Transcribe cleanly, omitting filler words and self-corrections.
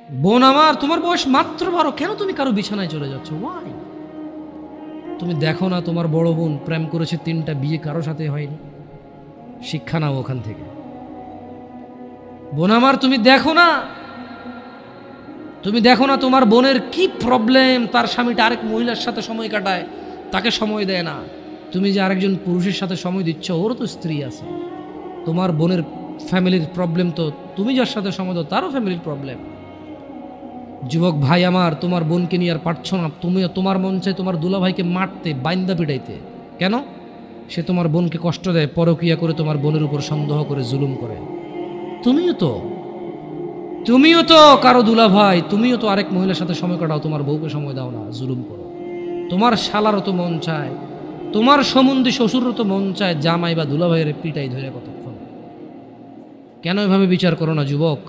বোন আমার, তোমার বয়স মাত্র 12, কেন তুমি কারো বিছানায় চলে যাচ্ছ? ওয়াই? তুমি দেখো না তোমার বড় বোন প্রেম করেছে 3টা, বিয়ে কারো সাথে হয়নি। শিক্ষা নাও ওখান থেকে। বোন আমার, তুমি দেখো না তোমার বোনের কি প্রবলেম, তার স্বামীটা আরেক মহিলার সাথে সময় কাটায়, তাকে সময় দেয় না। তুমি যে আরেকজন পুরুষের সাথে সময় দিচ্ছ, ওরও তো স্ত্রী আছে। তোমার বোনের ফ্যামিলির প্রবলেম তো তুমি যার সাথে সময় দাও তারও ফ্যামিলির প্রবলেম। যুবক ভাই আমার, তোমার বোনকে নিয়ে আর পারছো না, তোমার মন চায় তোমার দুলাভাইকে মারতে, বাইন্দা পিটাইতে। কেন? সে তোমার বোনকে কষ্ট দেয়, পরকিয়া করে তোমার বোনের উপর সন্দেহ করে জুলুম করে। তুমিও তো কারো দুলাভাই, তুমিও তো আরেক মহিলার সাথে সময় কাটাও, তোমার বউকে সময় দাও না, জুলুম করো। তোমার শালারও তো মন চায়, তোমার সম্বন্ধে শ্বশুরও তো মন চায় জামাই বা দুলাভাইয়ের পিটাই ধরে কতক্ষণ। কেন এভাবে বিচার করো না যুবক?